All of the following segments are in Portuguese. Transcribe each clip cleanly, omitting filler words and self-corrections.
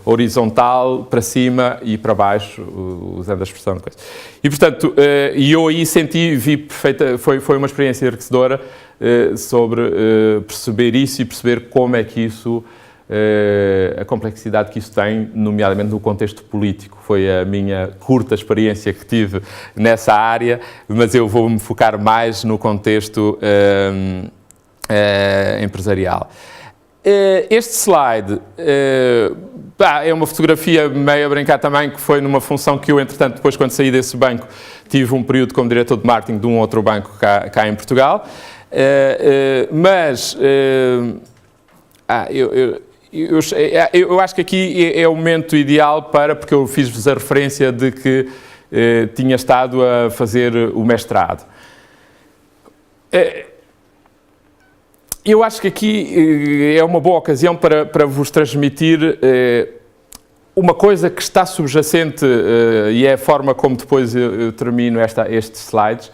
horizontal, para cima e para baixo, usando a expressão de coisa. E, portanto, eu aí vi perfeita, foi uma experiência enriquecedora sobre perceber isso e perceber como é que isso, a complexidade que isso tem, nomeadamente no contexto político. Foi a minha curta experiência que tive nessa área, mas eu vou-me focar mais no contexto empresarial. Este slide é uma fotografia meio a brincar também, que foi numa função que eu, entretanto, depois quando saí desse banco, tive um período como diretor de marketing de um outro banco cá em Portugal. Eu acho que aqui é o momento ideal porque eu fiz-vos a referência de que tinha estado a fazer o mestrado. Eu acho que aqui é uma boa ocasião para vos transmitir uma coisa que está subjacente, e é a forma como depois eu termino estes slides,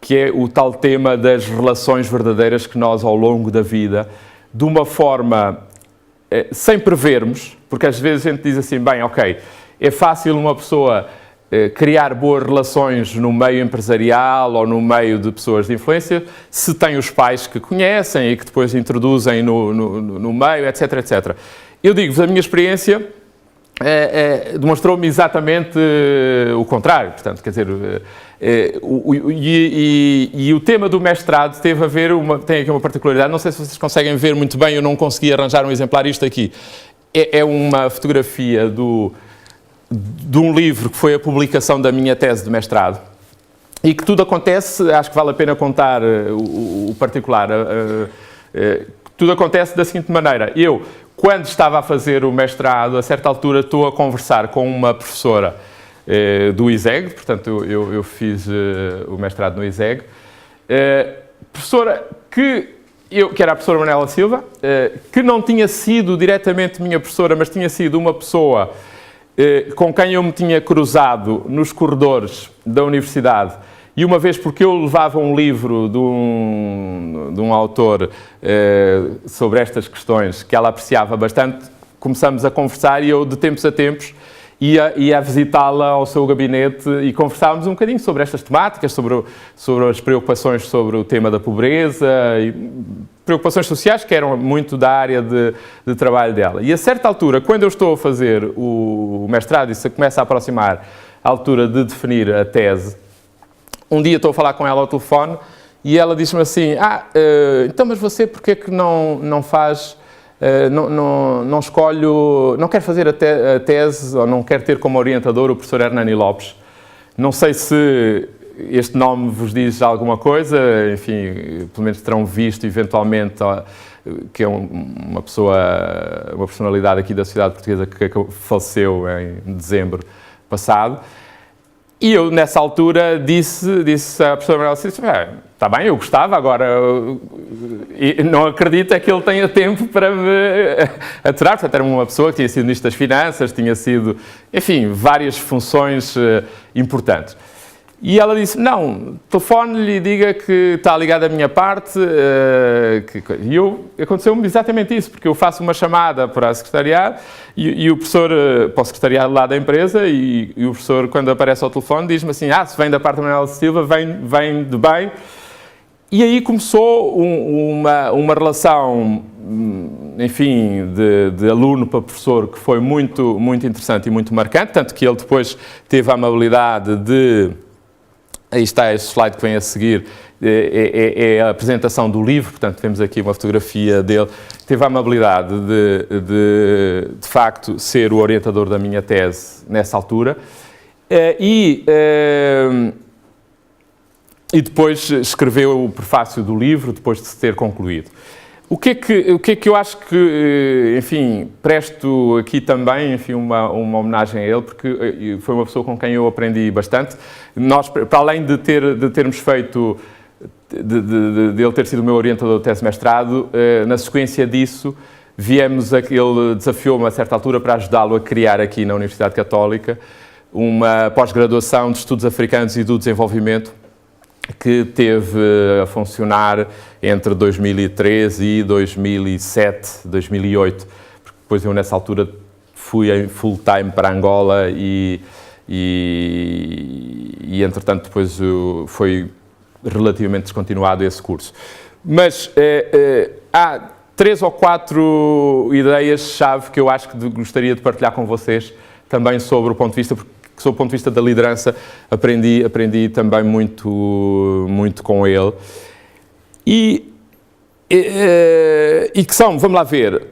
que é o tal tema das relações verdadeiras que nós, ao longo da vida, de uma forma sem prevermos, porque às vezes a gente diz assim, bem, ok, é fácil uma pessoa criar boas relações no meio empresarial ou no meio de pessoas de influência, se tem os pais que conhecem e que depois introduzem no meio, etc, etc. Eu digo-vos, a minha experiência demonstrou-me exatamente o contrário. Portanto, quer dizer, o tema do mestrado teve a ver, tem aqui uma particularidade, não sei se vocês conseguem ver muito bem, eu não consegui arranjar um exemplar, isto aqui. É uma fotografia de um livro que foi a publicação da minha tese de mestrado e que tudo acontece, acho que vale a pena contar o particular, tudo acontece da seguinte maneira. Eu, quando estava a fazer o mestrado, a certa altura estou a conversar com uma professora do ISEG, portanto eu fiz o mestrado no ISEG, professora que era a professora Manuela Silva, que não tinha sido diretamente minha professora, mas tinha sido uma pessoa com quem eu me tinha cruzado nos corredores da universidade, e uma vez porque eu levava um livro de um autor sobre estas questões que ela apreciava bastante, começamos a conversar e eu, de tempos a tempos, ia a visitá-la ao seu gabinete e conversávamos um bocadinho sobre estas temáticas, sobre as preocupações sobre o tema da pobreza e preocupações sociais que eram muito da área de trabalho dela. E a certa altura, quando eu estou a fazer o mestrado e se começa a aproximar a altura de definir a tese, um dia estou a falar com ela ao telefone e ela disse-me assim, então mas você porquê que não faz... não quer fazer a tese ou não quer ter como orientador o professor Hernani Lopes. Não sei se este nome vos diz alguma coisa, enfim, pelo menos terão visto eventualmente, que é uma personalidade aqui da sociedade portuguesa que faleceu em dezembro passado. E eu, nessa altura, disse à professora Manuela, está bem, eu gostava, agora não acredito que ele tenha tempo para me aturar. Portanto, era uma pessoa que tinha sido Ministro das Finanças, tinha sido, enfim, várias funções importantes. E ela disse, não, telefone-lhe e diga que está ligado à minha parte. E aconteceu-me exatamente isso, porque eu faço uma chamada para a secretariado e o professor, para o secretariado lá da empresa, e o professor, quando aparece ao telefone, diz-me assim, se vem da parte da Manuela Silva, vem de bem. E aí começou uma relação, enfim, de aluno para professor, que foi muito, muito interessante e muito marcante, tanto que ele depois teve a amabilidade de... Aí está este slide que vem a seguir, é a apresentação do livro, portanto temos aqui uma fotografia dele. Teve a amabilidade de facto, ser o orientador da minha tese nessa altura. E depois escreveu o prefácio do livro, depois de se ter concluído. O que é que eu acho que, enfim, presto aqui também, enfim, uma homenagem a ele, porque foi uma pessoa com quem eu aprendi bastante. Nós, para além de termos feito, de ele ter sido o meu orientador de tese de mestrado, na sequência disso, ele desafiou-me a certa altura para ajudá-lo a criar aqui na Universidade Católica uma pós-graduação de Estudos Africanos e do Desenvolvimento, que teve a funcionar entre 2013 e 2007, 2008, porque depois eu nessa altura fui em full time para Angola e entretanto depois foi relativamente descontinuado esse curso. Mas há 3 ou 4 ideias-chave que eu acho que gostaria de partilhar com vocês também sobre o ponto de vista, porque sob o ponto de vista da liderança aprendi também muito com ele. E que são, vamos lá ver,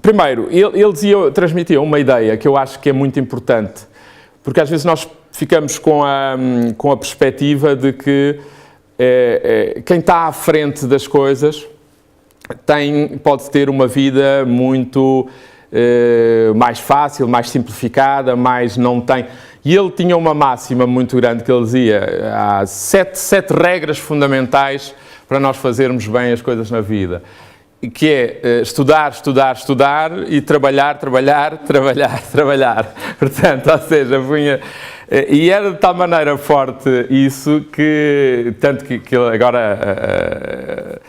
primeiro, ele transmitia uma ideia que eu acho que é muito importante, porque às vezes nós ficamos com a perspectiva de que quem está à frente das coisas pode ter uma vida muito mais fácil, mais simplificada, mais não tem... E ele tinha uma máxima muito grande que ele dizia: há 7 regras fundamentais para nós fazermos bem as coisas na vida, que é estudar, estudar, estudar e trabalhar, trabalhar, trabalhar, trabalhar. Portanto, ou seja, e era de tal maneira forte isso que, tanto que agora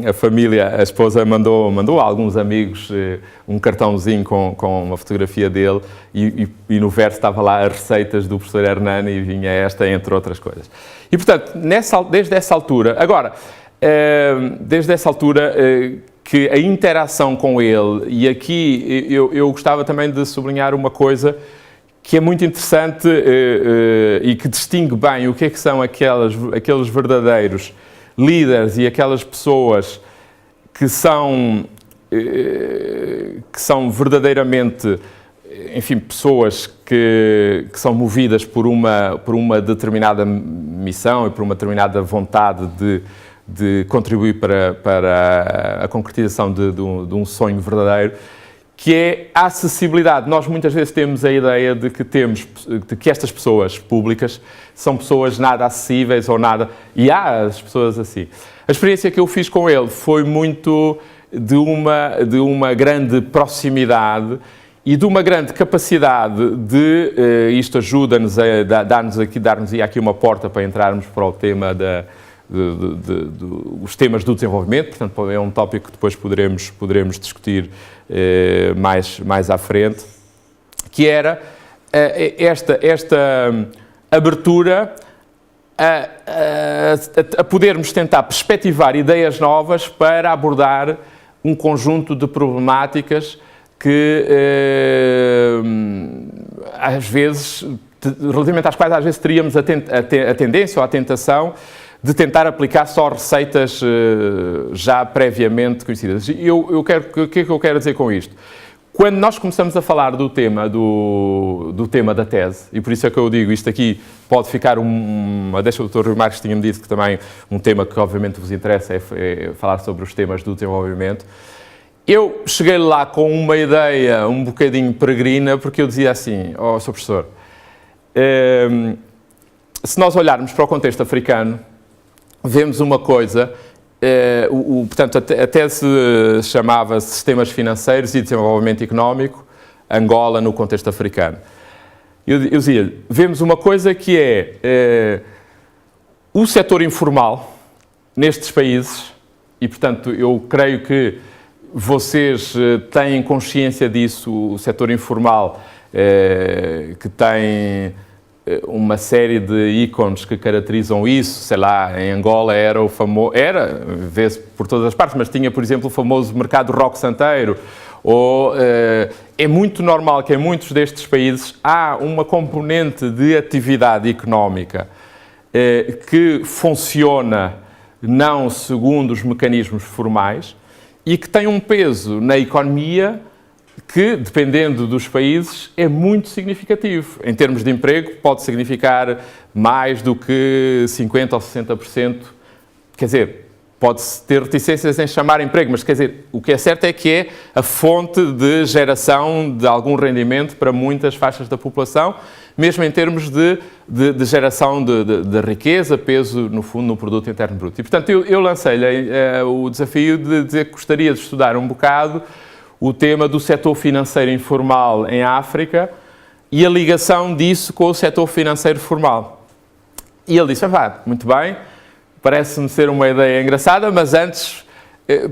a família, a esposa mandou a alguns amigos um cartãozinho com uma fotografia dele e no verso estava lá as receitas do professor Hernani e vinha esta, entre outras coisas. E, portanto, desde essa altura, que a interação com ele, e aqui eu gostava também de sublinhar uma coisa que é muito interessante e que distingue bem o que é que são aqueles verdadeiros líderes e aquelas pessoas que são verdadeiramente, enfim, pessoas que são movidas por uma determinada missão e por uma determinada vontade de contribuir para a concretização de um sonho verdadeiro, que é a acessibilidade. Nós muitas vezes temos a ideia de que estas pessoas públicas são pessoas nada acessíveis ou nada... E há as pessoas assim. A experiência que eu fiz com ele foi muito de uma grande proximidade e de uma grande capacidade de... isto ajuda-nos a dar-nos aqui uma porta para entrarmos para o tema os temas do desenvolvimento, portanto é um tópico que depois poderemos discutir mais à frente, que era esta abertura a podermos tentar perspectivar ideias novas para abordar um conjunto de problemáticas que às vezes, relativamente às quais às vezes teríamos a tendência ou a tentação de tentar aplicar só receitas já previamente conhecidas. O que é que eu quero dizer com isto? Quando nós começamos a falar do tema da tese, e por isso é que eu digo, isto aqui pode ficar deixa o Dr. Rui Marques tinha-me dito que também um tema que obviamente vos interessa é falar sobre os temas do desenvolvimento. Eu cheguei lá com uma ideia um bocadinho peregrina, porque eu dizia assim: Sr. Professor, se nós olharmos para o contexto africano, vemos uma coisa, portanto, a tese chamava-se Sistemas Financeiros e Desenvolvimento Económico, Angola no contexto africano. Eu dizia-lhe, vemos uma coisa que é o setor informal nestes países, e, portanto, eu creio que vocês têm consciência disso, o setor informal, que tem uma série de ícones que caracterizam isso, sei lá, em Angola vê-se por todas as partes, mas tinha, por exemplo, o famoso mercado roque santeiro, é muito normal que em muitos destes países há uma componente de atividade económica que funciona não segundo os mecanismos formais e que tem um peso na economia que, dependendo dos países, é muito significativo. Em termos de emprego, pode significar mais do que 50% ou 60%. Quer dizer, pode-se ter reticências em chamar emprego, mas, quer dizer, o que é certo é que é a fonte de geração de algum rendimento para muitas faixas da população, mesmo em termos de geração de riqueza, peso, no fundo, no produto interno bruto. E, portanto, eu lancei-lhe o desafio de dizer que gostaria de estudar um bocado o tema do setor financeiro informal em África e a ligação disso com o setor financeiro formal. E ele disse: muito bem, parece-me ser uma ideia engraçada, mas antes,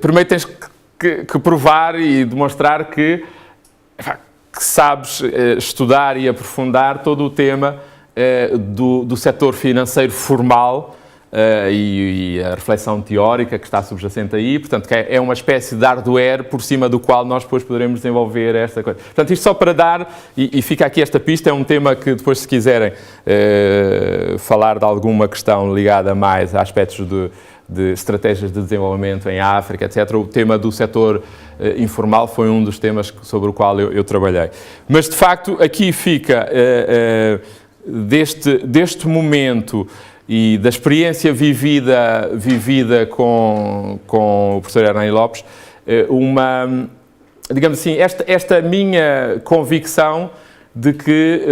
primeiro tens que que provar e demonstrar que sabes estudar e aprofundar todo o tema do setor financeiro formal e a reflexão teórica que está subjacente aí, portanto, que é uma espécie de hardware por cima do qual nós depois poderemos desenvolver esta coisa. Portanto, isto só para dar, e fica aqui esta pista, é um tema que depois, se quiserem falar de alguma questão ligada mais a aspectos de estratégias de desenvolvimento em África, etc., o tema do setor informal foi um dos temas sobre o qual eu trabalhei. Mas, de facto, aqui fica deste momento e da experiência vivida com o professor Hernani Lopes, digamos assim, esta minha convicção de que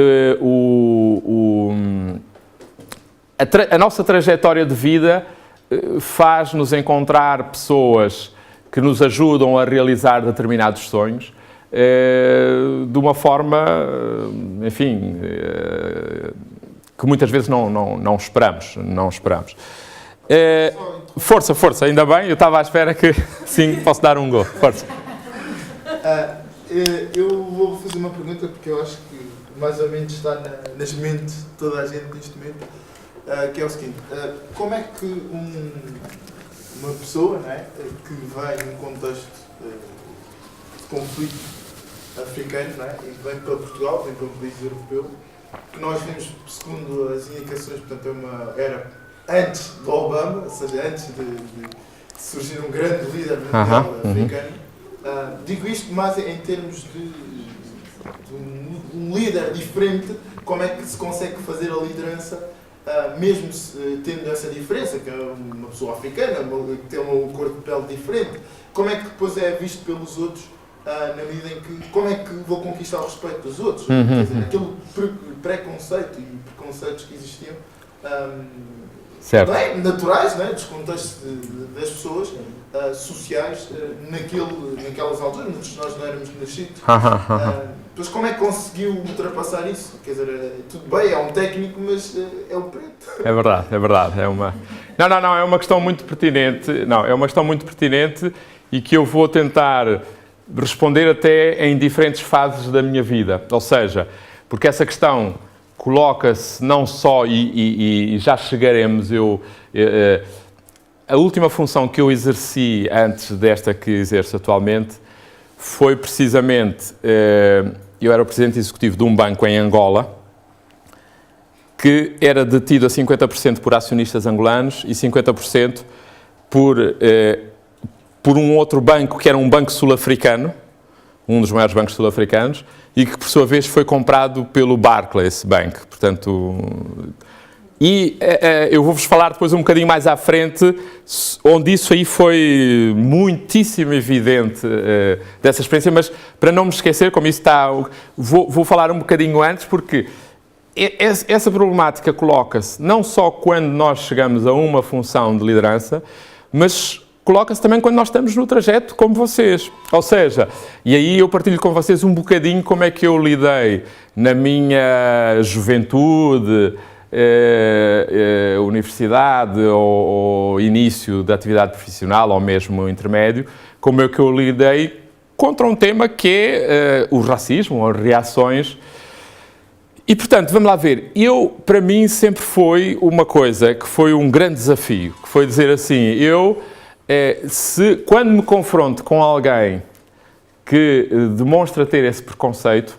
a nossa trajetória de vida faz-nos encontrar pessoas que nos ajudam a realizar determinados sonhos de uma forma, enfim, que muitas vezes não esperamos. Força, ainda bem, eu estava à espera que sim, posso dar um gol. Força. Eu vou fazer uma pergunta porque eu acho que mais ou menos está nas mentes de toda a gente neste momento, que é o seguinte: como é que uma pessoa, não é, que vem num contexto de conflito africano, não é, e vem para Portugal, vem para um país europeu, que nós vemos, segundo as indicações, portanto, era antes do Obama, ou seja, antes de surgir um grande líder mundial africano. Digo isto mais em termos de um líder diferente, como é que se consegue fazer a liderança, mesmo tendo essa diferença, que é uma pessoa africana, que tem uma cor de pele diferente, como é que depois é visto pelos outros, na medida em que, como é que vou conquistar o respeito dos outros? Quer dizer, aquele preconceito e preconceitos que existiam, bem, naturais, não é? Dos contextos das pessoas, sociais, naquelas alturas, nós não éramos nascidos. Mas como é que conseguiu ultrapassar isso? Quer dizer, tudo bem, é um técnico, mas é o preto. É verdade. Não, é uma questão muito pertinente. Não, é uma questão muito pertinente e que eu vou tentar responder até em diferentes fases da minha vida. Ou seja, porque essa questão coloca-se não só, e já chegaremos, a última função que eu exerci antes desta que exerço atualmente foi precisamente, eu era o presidente executivo de um banco em Angola, que era detido a 50% por acionistas angolanos e 50% por um outro banco, que era um banco sul-africano, um dos maiores bancos sul-africanos, e que, por sua vez, foi comprado pelo Barclays Bank. Portanto, eu vou-vos falar depois um bocadinho mais à frente, onde isso aí foi muitíssimo evidente, dessa experiência, mas para não me esquecer, como isso está, vou falar um bocadinho antes, porque essa problemática coloca-se não só quando nós chegamos a uma função de liderança, mas coloca-se também quando nós estamos no trajeto como vocês. Ou seja, e aí eu partilho com vocês um bocadinho como é que eu lidei na minha juventude, universidade ou início da atividade profissional ou mesmo intermédio, como é que eu lidei contra um tema que é o racismo, as reações. E, portanto, vamos lá ver, para mim sempre foi uma coisa que foi um grande desafio, que foi dizer assim, quando me confronto com alguém que demonstra ter esse preconceito,